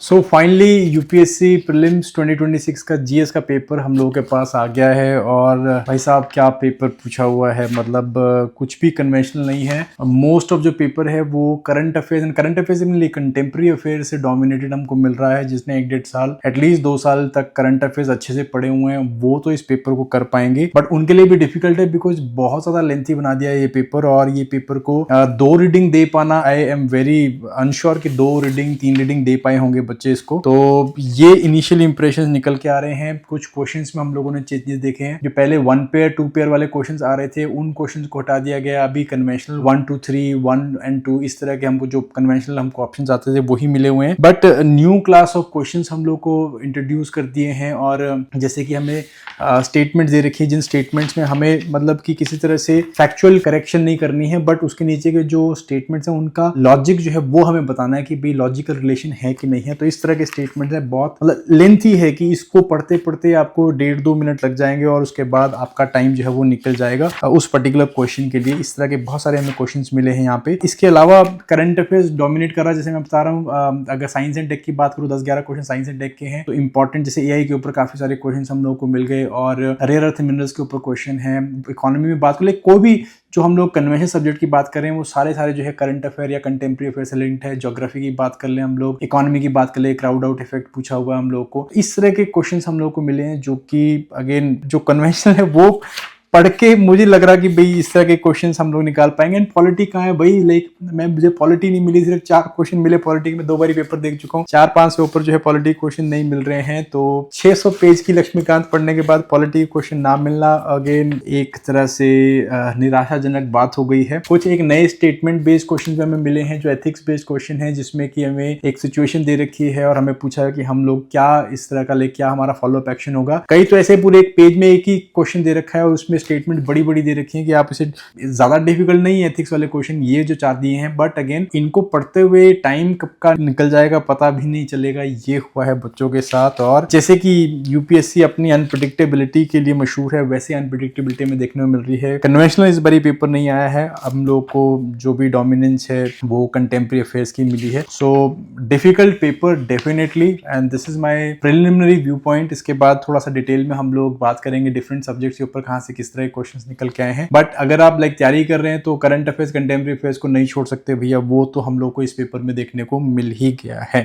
So finally UPSC prelims 2026 का GS का paper हम लोगों के पास आ गया है। और भाई साहब क्या पेपर पूछा हुआ है, मतलब कुछ भी कन्वेंशनल नहीं है। मोस्ट ऑफ जो पेपर है वो current affairs and current affairs में कंटेम्प्रेरी अफेयर से डोमिनेटेड हमको मिल रहा है। जिसने 1-1.5 साल एटलीस्ट 2 साल तक करंट अफेयर्स अच्छे से पढ़े हुए हैं वो तो इस पेपर को कर पाएंगे, बट उनके लिए भी डिफिकल्ट है बिकॉज बहुत ज्यादा लेंथी बना दिया है ये पेपर। और ये पेपर को 2 रीडिंग दे पाना, आई एम वेरी अनश्योर कि 2 रीडिंग 3 रीडिंग दे पाए होंगे बच्चे इसको। तो ये इनिशियल इंप्रेशंस निकल के आ रहे हैं। कुछ क्वेश्चंस में हम लोगों ने चेंजेस देखे हैं। जो पहले 1 पेयर 2 पेयर वाले क्वेश्चंस आ रहे थे उन क्वेश्चंस को हटा दिया गया। अभी कन्वेंशनल 1 2 3 1 एंड 2 इस तरह के हमको जो कन्वेंशनल हमको ऑप्शंस आते थे वही मिले हुए हैं, but new class of questions हम लोग को इंट्रोड्यूस कर दिए हैं। और जैसे कि हमें स्टेटमेंट दे रखी है, जिन स्टेटमेंट्स में हमें मतलब कि किसी तरह से फैक्चुअल करेक्शन नहीं करनी है, बट उसके नीचे के जो स्टेटमेंट्स हैं उनका लॉजिक जो है वो हमें बताना है कि भाई लॉजिकल रिलेशन है कि नहीं है। तो इस तरह के स्टेटमेंट है, बहुत मतलब लेंथी है कि इसको पढ़ते पढ़ते आपको 1.5-2 मिनट लग जाएंगे और उसके बाद आपका टाइम जो है वो निकल जाएगा उस पर्टिकुलर क्वेश्चन के लिए। इस तरह के बहुत सारे हमें क्वेश्चंस मिले हैं यहाँ पे। इसके अलावा करंट अफेयर्स डोमिनेट कर रहा है। जैसे मैं बता रहा हूँ, अगर साइंस एंड टेक की बात करूँ 10-11 क्वेश्चन साइंस एंड टेक के हैं। तो इंपॉर्टेंट जैसे एआई के ऊपर काफी सारे क्वेश्चन हम लोग को मिल गए और रेयर अर्थ मिनरल्स के ऊपर क्वेश्चन है। इकोनॉमी में बात कर ले, कोई भी जो हम लोग कन्वेंशन सब्जेक्ट की बात कर रहे हैं वो सारे जो है करंट अफेयर या कंटेम्प्रेरी अफेयर से लिंक्ड है। ज्योग्राफी की बात कर ले, हम लोग इकोनॉमी की बात कर ले, क्राउड आउट इफेक्ट पूछा हुआ है हम लोग को। इस तरह के क्वेश्चंस हम लोग को मिले हैं जो कि अगेन जो कन्वेंशनल है वो पढ़ के मुझे लग रहा कि भाई इस तरह के क्वेश्चंस हम लोग निकाल पाएंगे। एंड पॉलिटी कहाँ है भाई, लाइक मुझे पॉलिटी नहीं मिली, सिर्फ 4 क्वेश्चन मिले पॉलिटी में। 2 बारी पेपर देख चुका हूँ, 4-5 से ऊपर जो है पॉलिटी क्वेश्चन नहीं मिल रहे हैं। तो 600 पेज की लक्ष्मीकांत पढ़ने के बाद पॉलिटी क्वेश्चन ना मिलना अगेन एक तरह से निराशाजनक बात हो गई है। कुछ एक नए स्टेटमेंट बेस्ड क्वेश्चन हमें मिले हैं जो एथिक्स बेस्ड क्वेश्चन है, जिसमें कि हमें एक सिचुएशन दे रखी है और हमें पूछा है कि हम लोग क्या इस तरह का क्या हमारा फॉलोअप एक्शन होगा। कई तो ऐसे पूरे एक पेज में एक ही क्वेश्चन दे रखा है और उसमें स्टेटमेंट बड़ी बड़ी दे रखी है कि आप इसे, ज्यादा डिफिकल्ट नहीं है एथिक्स वाले क्वेश्चन ये जो 4 दिए हैं, बट अगेन इनको पढ़ते हुए टाइम कब का निकल जाएगा पता भी नहीं चलेगा। ये हुआ है बच्चों के साथ। और जैसे कि यूपीएससी अपनी अनप्रेडिक्टेबिलिटी के लिए मशहूर है, वैसे अनप्रेडिक्टेबिलिटी में देखने को मिल रही है। कन्वेंशनल इस बारी पेपर नहीं आया है, हम लोग को जो भी डोमिनेंस है वो कंटेम्प्रेरी अफेयर्स की मिली है। So difficult paper definitely, and this is my preliminary view point. इसके बाद थोड़ा सा डिटेल में हम लोग बात करेंगे डिफरेंट सब्जेक्ट्स के ऊपर कहां से किस तरह के क्वेश्चंस निकल के आए हैं। बट अगर आप तैयारी कर रहे हैं तो करंट अफेयर्स कंटेम्प्रेरी अफेयर्स को नहीं छोड़ सकते भैया, वो तो हम लोग को इस पेपर में देखने को मिल ही गया है।